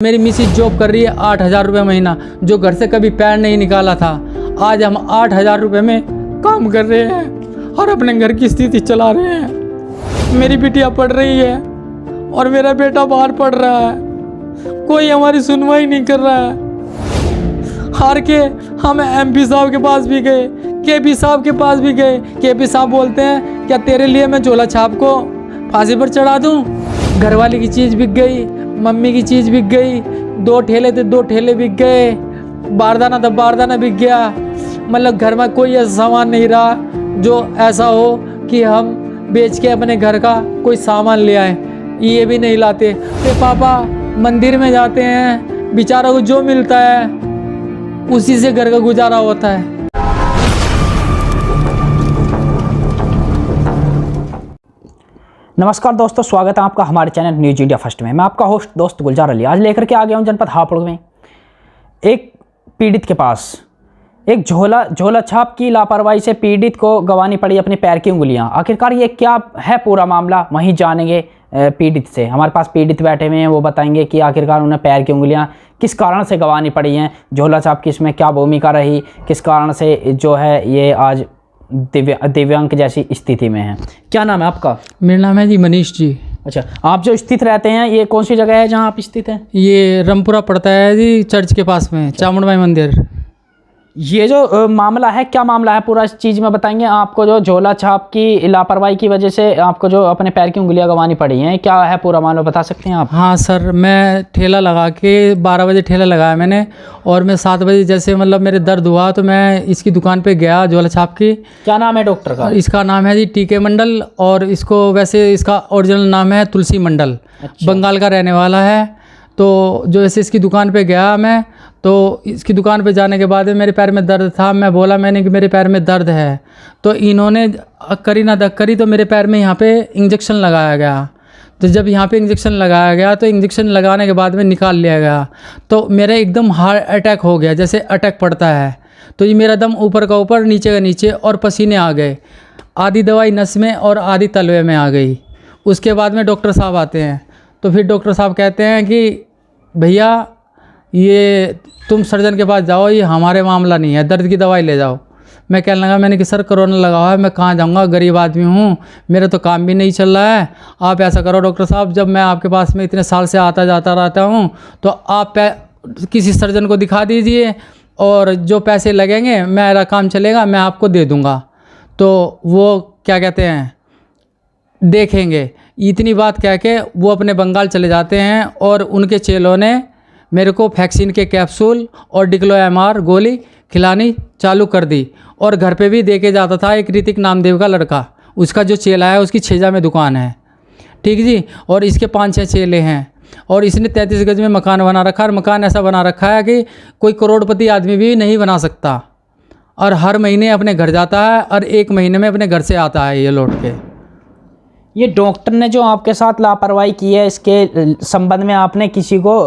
मेरी Mrs job कर रही है 8,000 रुपये महीना, जो घर से कभी पैर नहीं निकाला था। आज हम 8,000 रुपये में काम कर रहे हैं और अपने घर की स्थिति चला रहे हैं। मेरी बिटिया पढ़ रही है और मेरा बेटा बाहर पढ़ रहा है। कोई हमारी सुनवाई नहीं कर रहा है। हार के हम MP साहब के पास भी गए, KP साहब के पास भी गए। KP साहब बोलते हैं क्या तेरे लिए मैं झोला छाप को फांसी पर चढ़ा दूँ। घरवाली की चीज़ बिक गई, मम्मी की चीज़ बिक गई, 2 ठेले थे 2 ठेले बिक गए, बारदाना था बारदाना बिक गया। मतलब घर में कोई ऐसा सामान नहीं रहा जो ऐसा हो कि हम बेच के अपने घर का कोई सामान ले आए। ये भी नहीं लाते। तो पापा मंदिर में जाते हैं, बेचारों को जो मिलता है उसी से घर का गुजारा होता है। नमस्कार दोस्तों, स्वागत है आपका हमारे चैनल न्यूज इंडिया फर्स्ट में। मैं आपका होस्ट दोस्त गुलजार अली आज लेकर के आ गया हूं जनपद हापुड़ में एक पीड़ित के पास एक झोला छाप की लापरवाही से पीड़ित को गंवानी पड़ी अपने पैर की उंगलियां। आखिरकार ये क्या है पूरा मामला, वहीं जानेंगे पीड़ित से। हमारे पास पीड़ित बैठे हुए हैं, वो बताएंगे कि आखिरकार उन्हें पैर की उंगलियां किस कारण से गंवानी पड़ी हैं, झोला छाप की इसमें क्या भूमिका रही, किस कारण से जो है ये आज दिव्यांग जैसी स्थिति में है। क्या नाम है आपका? मेरा नाम है जी मनीष जी। अच्छा, आप जो स्थित रहते हैं ये कौन सी जगह है जहाँ आप स्थित हैं? ये रामपुरा पड़ता है जी, चर्च के पास में चामुंडमाई मंदिर। ये जो मामला है, क्या मामला है पूरा, इस चीज़ में बताएंगे। आपको जो झोला छाप की लापरवाही की वजह से आपको जो अपने पैर की उंगलियां गंवानी पड़ी हैं, क्या है पूरा मामला, बता सकते हैं आप? हाँ सर, मैं ठेला लगा के 12 बजे ठेला लगाया मैंने, और मैं 7 बजे जैसे मतलब मेरे दर्द हुआ तो मैं इसकी दुकान पे गया झोला छाप की। क्या नाम है डॉक्टर का? इसका नाम है जी TK मंडल, और इसको वैसे इसका ओरिजिनल नाम है तुलसी मंडल। अच्छा। बंगाल का रहने वाला है। तो जो ऐसे इसकी दुकान पे गया मैं, तो इसकी दुकान पे जाने के बाद मेरे पैर में दर्द था। मैं बोला मैंने कि मेरे पैर में दर्द है, तो इन्होंने करी ना दक करी तो मेरे पैर में यहाँ पे इंजेक्शन लगाया गया। तो जब यहाँ पे इंजेक्शन लगाया गया तो इंजेक्शन लगाने के बाद में निकाल लिया गया, तो मेरा एकदम हार्ट अटैक हो गया, जैसे अटैक पड़ता है। तो ये मेरा दम ऊपर का ऊपर नीचे का नीचे, और पसीने आ गए। आधी दवाई नस में और आधी तलवे में आ गई। उसके बाद में डॉक्टर साहब आते हैं, तो फिर डॉक्टर साहब कहते हैं कि भैया ये तुम सर्जन के पास जाओ, ये हमारे मामला नहीं है, दर्द की दवाई ले जाओ। मैं कहने लगा मैंने कि सर कोरोना लगा हुआ है, मैं कहाँ जाऊँगा, गरीब आदमी हूँ, मेरा तो काम भी नहीं चल रहा है। आप ऐसा करो डॉक्टर साहब, जब मैं आपके पास में इतने साल से आता जाता रहता हूँ, तो आप किसी सर्जन को दिखा दीजिए, और जो पैसे लगेंगे मेरा काम चलेगा, मैं आपको दे दूँगा। तो वो क्या कहते हैं, देखेंगे। इतनी बात कह के वो अपने बंगाल चले जाते हैं, और उनके चेलों ने मेरे को वैक्सीन के कैप्सूल और डिक्लोएमआर गोली खिलानी चालू कर दी। और घर पे भी दे के जाता था एक ऋतिक नामदेव का लड़का, उसका जो चेला है उसकी छेजा में दुकान है, ठीक जी। और इसके 5-6 चेले हैं, और इसने 33 गज में मकान बना रखा है। और मकान ऐसा बना रखा है कि कोई करोड़पति आदमी भी नहीं बना सकता। और हर महीने अपने घर जाता है, और 1 महीने में अपने घर से आता है ये लौट के। ये डॉक्टर ने जो आपके साथ लापरवाही की है, इसके संबंध में आपने किसी को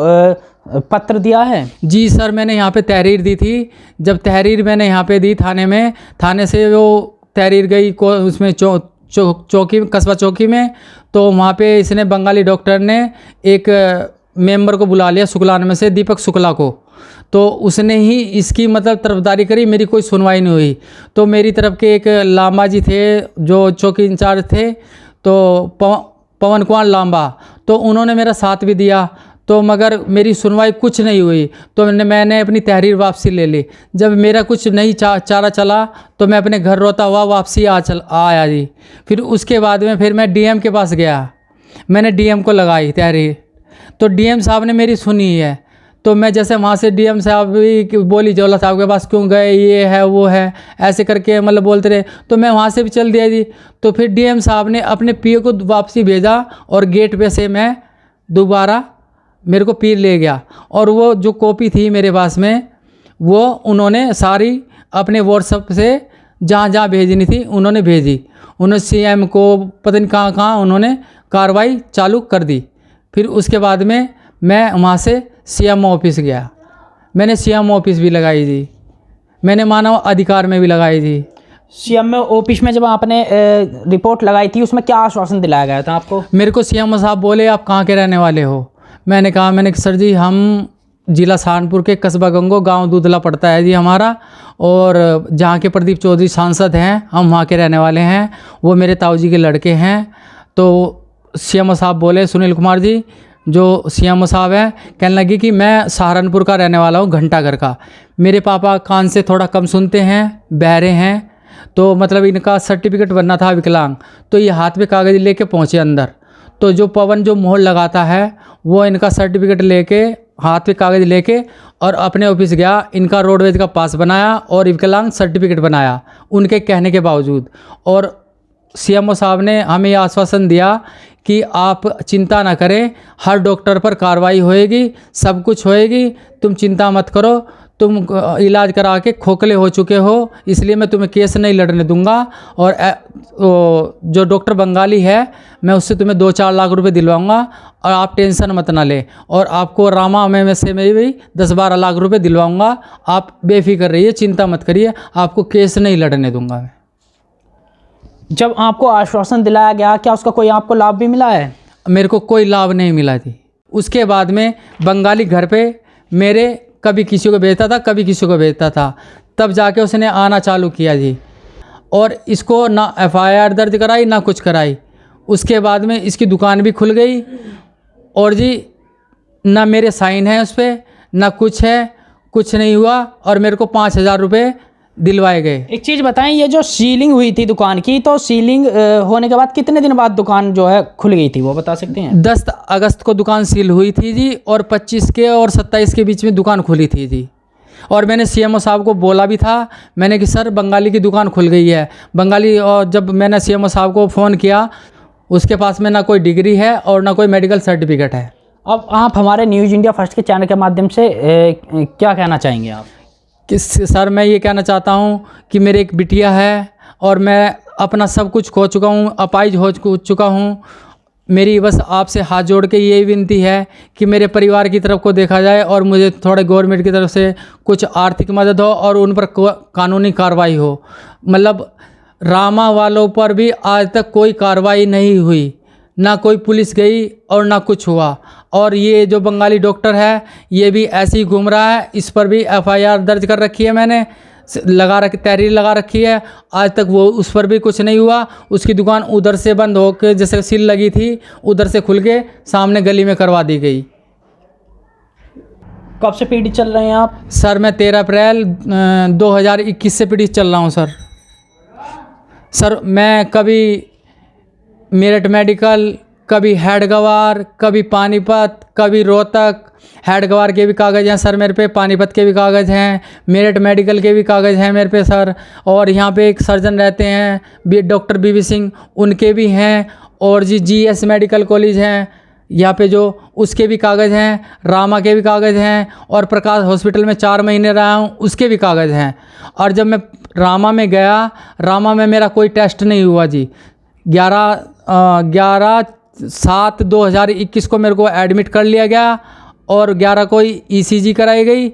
पत्र दिया है? जी सर, मैंने यहाँ पे तहरीर दी थी। जब तहरीर मैंने यहाँ पे दी थाने में, थाने से वो तहरीर गई को उसमें चौकी कस्बा चौकी में, तो वहाँ पे इसने बंगाली डॉक्टर ने एक मेंबर को बुला लिया शुक्लान में से, दीपक शुक्ला को। तो उसने ही इसकी मतलब तरफदारी करी, मेरी कोई सुनवाई नहीं हुई। तो मेरी तरफ के एक लांबा जी थे जो चौकी इंचार्ज थे, तो पवन कुमार लांबा, तो उन्होंने मेरा साथ भी दिया। तो मगर मेरी सुनवाई कुछ नहीं हुई, तो मैंने अपनी तहरीर वापसी ले ली। जब मेरा कुछ नहीं चारा चला, तो मैं अपने घर रोता हुआ वापसी आया जी। फिर उसके बाद में फिर मैं DM के पास गया, मैंने DM को लगाई तहरीर, तो DM साहब ने मेरी सुनी है। तो मैं जैसे वहाँ से DM साहब भी बोली झोला साहब के पास क्यों गए, ये है वो है, ऐसे करके मतलब बोलते रहे, तो मैं वहाँ से भी चल दिया जी। तो फिर DM साहब ने अपने PA को वापसी भेजा, और गेट पे से मैं दोबारा मेरे को पीर ले गया। और वो जो कॉपी थी मेरे पास में, वो उन्होंने सारी अपने WhatsApp से जहाँ जहाँ भेजनी थी उन्होंने भेजी। उन्होंने CM को पता नहीं कहाँ कहाँ उन्होंने कार्रवाई चालू कर दी। फिर उसके बाद में मैं वहाँ से CM ऑफिस गया, मैंने CM ऑफिस भी लगाई थी, मैंने मानव अधिकार में भी लगाई थी। CM ऑफिस में जब आपने रिपोर्ट लगाई थी, उसमें क्या आश्वासन दिलाया गया था आपको? मेरे को CM साहब बोले आप कहाँ के रहने वाले हो। मैंने कहा सर जी हम जिला सहारनपुर के कस्बा गंगो गांव दूधला पड़ता है जी हमारा, और जहाँ के प्रदीप चौधरी सांसद हैं हम वहाँ के रहने वाले हैं, वो मेरे ताऊजी के लड़के हैं। तो सीएमओ साहब बोले, सुनील कुमार जी जो सीएमओ साहब हैं, कहने लगी कि मैं सहारनपुर का रहने वाला हूँ, घंटाघर का। मेरे पापा कान से थोड़ा कम सुनते हैं, बहरे हैं, तो मतलब इनका सर्टिफिकेट बनना था विकलांग। तो ये हाथ में कागज़ लेके पहुँचे अंदर, तो जो पवन जो मोहर लगाता है वो इनका सर्टिफिकेट लेके हाथ में कागज़ लेके और अपने ऑफिस गया, इनका रोडवेज का पास बनाया और विकलांग सर्टिफिकेट बनाया उनके कहने के बावजूद। और सीएमओ साहब ने हमें ये आश्वासन दिया कि आप चिंता ना करें, हर डॉक्टर पर कार्रवाई होएगी, सब कुछ होएगी, तुम चिंता मत करो, तुम इलाज करा के खोखले हो चुके हो, इसलिए मैं तुम्हें केस नहीं लड़ने दूंगा। और जो डॉक्टर बंगाली है मैं उससे तुम्हें 2-4 लाख रुपए दिलवाऊंगा और आप टेंशन मत ना ले, और आपको रामा में से मैं भी 10-12 लाख रुपए दिलवाऊंगा, आप बेफिक्र रहिए, चिंता मत करिए, आपको केस नहीं लड़ने दूंगा मैं। जब आपको आश्वासन दिलाया गया, क्या उसका कोई आपको लाभ भी मिला है? मेरे को कोई लाभ नहीं मिला जी। उसके बाद में बंगाली घर पे मेरे कभी किसी को भेजता था, कभी किसी को भेजता था, तब जाके उसने आना चालू किया जी। और इसको ना FIR दर्ज कराई ना कुछ कराई। उसके बाद में इसकी दुकान भी खुल गई और जी ना मेरे साइन है उस पर, ना कुछ है, कुछ नहीं हुआ, और मेरे को 5,000 रुपये दिलवाए गए। एक चीज़ बताएं, ये जो सीलिंग हुई थी दुकान की, तो सीलिंग होने के बाद कितने दिन बाद दुकान जो है खुल गई थी, वो बता सकते हैं? 10 अगस्त को दुकान सील हुई थी जी, और 25 के और 27 के बीच में दुकान खुली थी जी। और मैंने सीएमओ साहब को बोला भी था, मैंने कि सर बंगाली की दुकान खुल गई है बंगाली। और जब मैंने सीएमओ साहब को फ़ोन किया, उसके पास में ना कोई डिग्री है और ना कोई मेडिकल सर्टिफिकेट है। अब आप हमारे न्यूज़ इंडिया फर्स्ट के चैनल के माध्यम से क्या कहना चाहेंगे आप? कि सर मैं ये कहना चाहता हूँ कि मेरी एक बिटिया है और मैं अपना सब कुछ खो चुका हूँ, अपाहिज हो चुका हूँ। मेरी बस आपसे हाथ जोड़ के यही विनती है कि मेरे परिवार की तरफ को देखा जाए और मुझे थोड़े गवर्नमेंट की तरफ से कुछ आर्थिक मदद हो और उन पर कानूनी कार्रवाई हो। मतलब रामा वालों पर भी आज तक कोई कार्रवाई नहीं हुई, ना कोई पुलिस गई और ना कुछ हुआ। और ये जो बंगाली डॉक्टर है ये भी ऐसे ही घूम रहा है, इस पर भी FIR दर्ज कर रखी है, मैंने तहरीर लगा रखी है, आज तक वो उस पर भी कुछ नहीं हुआ। उसकी दुकान उधर से बंद होकर, जैसे सील लगी थी उधर से खुल के सामने गली में करवा दी गई। कब से पीड़ित चल रहे हैं आप? सर मैं 13 अप्रैल 2021 से पीड़ित चल रहा हूँ सर। सर मैं कभी मेरठ मेडिकल, कभी हेडगवार, कभी पानीपत, कभी रोहतक। हेडगवार के भी कागज़ हैं सर मेरे पे, पानीपत के भी कागज़ हैं, मेरठ मेडिकल के भी कागज़ हैं मेरे पे सर। और यहाँ पे एक सर्जन रहते हैं डॉक्टर BB सिंह, उनके भी हैं। और जी GS मेडिकल कॉलेज हैं यहाँ पे जो, उसके भी कागज़ हैं। रामा के भी कागज़ हैं, और प्रकाश हॉस्पिटल में 4 महीने रहा हूँ, उसके भी कागज़ हैं। और जब मैं रामा में गया, रामा में मेरा कोई टेस्ट नहीं हुआ जी। 11/7/2021 को मेरे को एडमिट कर लिया गया, और 11 को ECG कराई गई,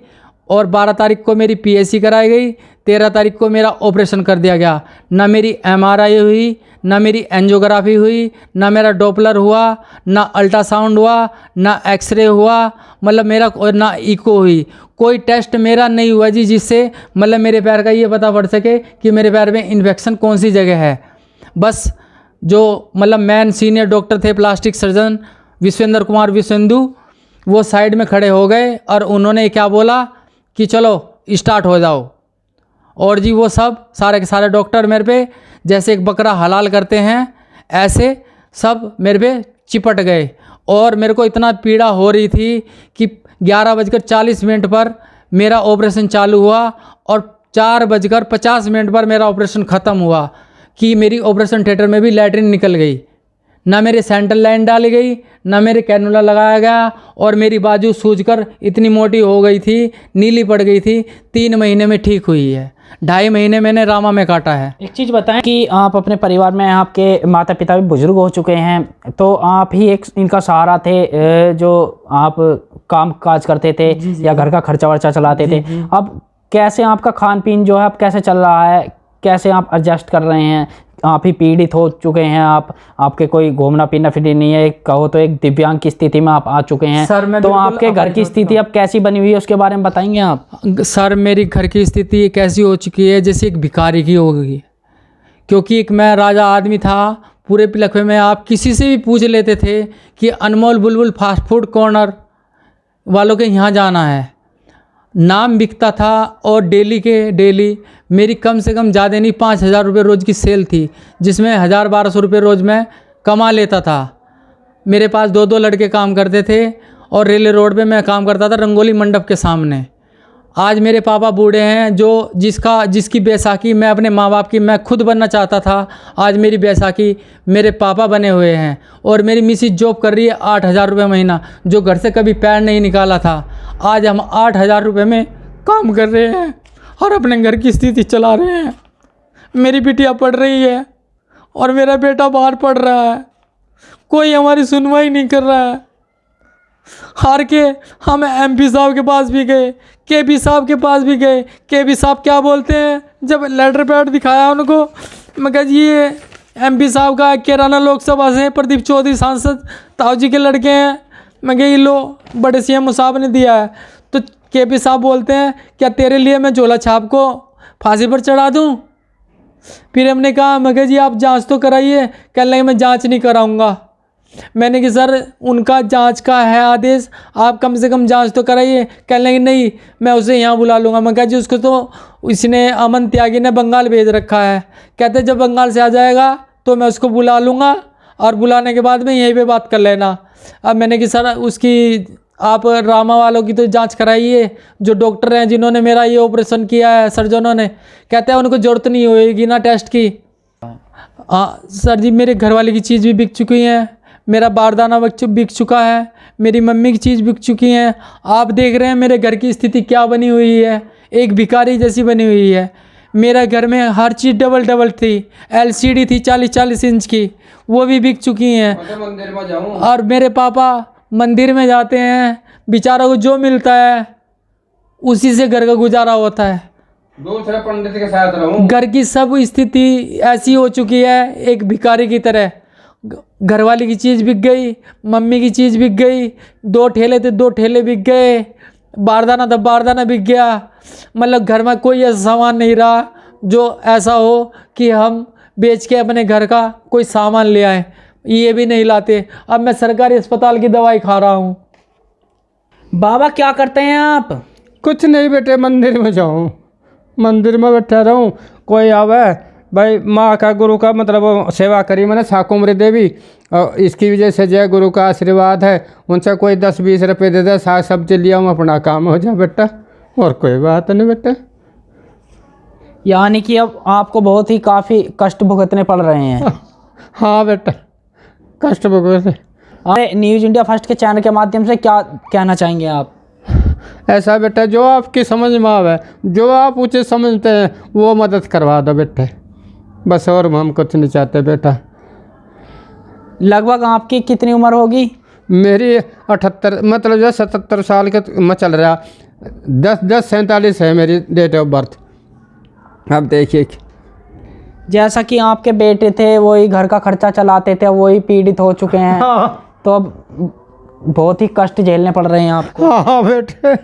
और 12 तारीख को मेरी PSC कराई गई, 13 तारीख को मेरा ऑपरेशन कर दिया गया। ना मेरी MRI हुई, ना मेरी एंजियोग्राफी हुई, ना मेरा डॉपलर हुआ, ना अल्ट्रासाउंड हुआ, ना एक्सरे हुआ, मतलब मेरा ना इको हुई। कोई टेस्ट मेरा नहीं हुआ जी, जिससे मतलब मेरे पैर का ये पता पड़ सके कि मेरे पैर में इन्फेक्शन कौन सी जगह है। बस जो मतलब मैन सीनियर डॉक्टर थे, प्लास्टिक सर्जन विश्वेंद्र कुमार विश्वेंदु, वो साइड में खड़े हो गए और उन्होंने क्या बोला कि चलो स्टार्ट हो जाओ। और जी वो सब सारे के सारे डॉक्टर मेरे पे जैसे एक बकरा हलाल करते हैं, ऐसे सब मेरे पे चिपट गए। और मेरे को इतना पीड़ा हो रही थी कि 11:40 पर मेरा ऑपरेशन चालू हुआ, और 4:50 पर मेरा ऑपरेशन ख़त्म हुआ कि मेरी ऑपरेशन थिएटर में भी लैट्रिन निकल गई। ना मेरे सेंट्रल लाइन डाली गई, ना मेरे कैनुला लगाया गया, और मेरी बाजू सूजकर इतनी मोटी हो गई थी, नीली पड़ गई थी। 3 महीने में ठीक हुई है, 2.5 महीने मैंने रामा में काटा है। एक चीज़ बताएं कि आप अपने परिवार में, आपके माता पिता भी बुजुर्ग हो चुके हैं, तो आप ही एक इनका सहारा थे, जो आप काम काज करते थे या घर का खर्चा वर्चा चलाते थे। अब कैसे आपका खान पीन जो है अब कैसे चल रहा है? कैसे आप एडजस्ट कर रहे हैं? आप ही पीड़ित हो चुके हैं, आपके कोई घूमना पीना फिर नहीं है, कहो तो एक दिव्यांग की स्थिति में आप आ चुके हैं। सर, मैं तो बिल्कुल आपके घर की स्थिति अब कैसी बनी हुई है, उसके बारे में बताएंगे आप? सर, मेरी घर की स्थिति कैसी हो चुकी है, जैसे एक भिखारी की हो गई। क्योंकि एक मैं राजा आदमी था, पूरे लखनऊ में आप किसी से भी पूछ लेते थे कि अनमोल बुलबुल फास्ट फूड कॉर्नर वालों के यहाँ जाना है, नाम बिकता था। और डेली के डेली मेरी कम से कम ज़्यादा नहीं 5,000 रुपये रोज़ की सेल थी, जिसमें 1,000-1,200 रुपये रोज़ मैं कमा लेता था। मेरे पास 2-2 लड़के काम करते थे और रेलवे रोड पे मैं काम करता था रंगोली मंडप के सामने। आज मेरे पापा बूढ़े हैं, जो जिसकी बैसाखी मैं अपने माँ बाप की मैं खुद बनना चाहता था, आज मेरी बैसाखी मेरे पापा बने हुए हैं। और मेरी मिसिज जॉब कर रही है 8,000 रुपये महीना, जो घर से कभी पैर नहीं निकाला था। आज हम 8,000 रुपये में काम कर रहे हैं और अपने घर की स्थिति चला रहे हैं। मेरी बिटिया पढ़ रही है और मेरा बेटा बाहर पढ़ रहा है, कोई हमारी सुनवाई नहीं कर रहा है। हार के हम MP साहब के पास भी गए, KP साहब के पास भी गए। KP साहब क्या बोलते हैं, जब लेटर पैड दिखाया उनको, मैं कहा जी ये MP साहब का कैराना लोकसभा से प्रदीप चौधरी सांसद ताऊ जी के लड़के हैं। मैं कहा ये लो बड़े CM साहब ने दिया है। तो KP साहब बोलते हैं क्या तेरे लिए मैं झोला छाप को फांसी पर चढ़ा दूँ? फिर हमने कहा, मैं कहा जी आप जांच तो कराइए। कहने लगे मैं जांच नहीं कराऊंगा। मैंने कहा सर उनका जांच का है आदेश, आप कम से कम जांच तो कराइए। कहने लगे नहीं मैं उसे यहाँ बुला लूँगा। मैं कहा जी उसको तो इसने अमन त्यागी ने बंगाल भेज रखा है। कहते जब बंगाल से आ जाएगा तो मैं उसको बुला लूँगा और बुलाने के बाद में यहीं पे बात कर लेना। अब मैंने कहा सर उसकी आप रामा वालों की तो जांच कराइए, जो डॉक्टर हैं जिन्होंने मेरा ये ऑपरेशन किया है, सर्जनों ने। कहते हैं उनको ज़रूरत नहीं होएगी ना टेस्ट की। सर जी मेरे घर वाले की चीज़ भी बिक चुकी है, मेरा बारदाना बिक चुका है, मेरी मम्मी की चीज़ बिक चुकी है। आप देख रहे हैं मेरे घर की स्थिति क्या बनी हुई है, एक भिखारी जैसी बनी हुई है। मेरा घर में हर चीज़ डबल थी, LCD थी 40-40 इंच की, वो भी बिक चुकी हैं। मंदिर में जाऊं और मेरे पापा मंदिर में जाते हैं, बेचारों को जो मिलता है उसी से घर का गुजारा होता है। दूसरे पंडित के साथ रहूं। घर की सब स्थिति ऐसी हो चुकी है एक भिखारी की तरह। घरवाली की चीज़ बिक गई, मम्मी की चीज़ बिक गई, 2 ठेले थे 2 ठेले बिक गए, बारदाना था बारदाना बिक गया। मतलब घर में कोई ऐसा सामान नहीं रहा जो ऐसा हो कि हम बेच के अपने घर का कोई सामान ले आए, ये भी नहीं लाते। अब मैं सरकारी अस्पताल की दवाई खा रहा हूँ। बाबा क्या करते हैं आप? कुछ नहीं बेटे, मंदिर में जाऊँ, मंदिर में बैठा रहूँ, कोई आवे भाई माँ का गुरु का मतलब सेवा करी मैंने साकुमरी देवी, और इसकी वजह से जय गुरु का आशीर्वाद है। उनसे कोई 10-20 रुपये दे दे, साग सब्जी लिया हूँ, अपना काम हो जाए बेटा, और कोई बात नहीं बेटा। यानी कि अब आपको बहुत ही काफ़ी कष्ट भुगतने पड़ रहे हैं। हाँ बेटा कष्ट भुगते। अरे न्यूज़ इंडिया फर्स्ट के चैनल के माध्यम से क्या कहना चाहेंगे आप? ऐसा बेटा जो आपकी समझ में आवे, जो आप उचित समझते हैं वो मदद करवा दो बेटे, बस और हम कुछ नहीं चाहते बेटा। लगभग आपकी कितनी उम्र होगी? मेरी 78 मतलब जो 77 साल के मैं चल रहा, 10-47 है मेरी डेट ऑफ बर्थ। अब देखिए जैसा कि आपके बेटे थे वही घर का खर्चा चलाते थे, वही पीड़ित हो चुके हैं। हाँ तो अब बहुत ही कष्ट झेलने पड़ रहे हैं आपको। हाँ बेटे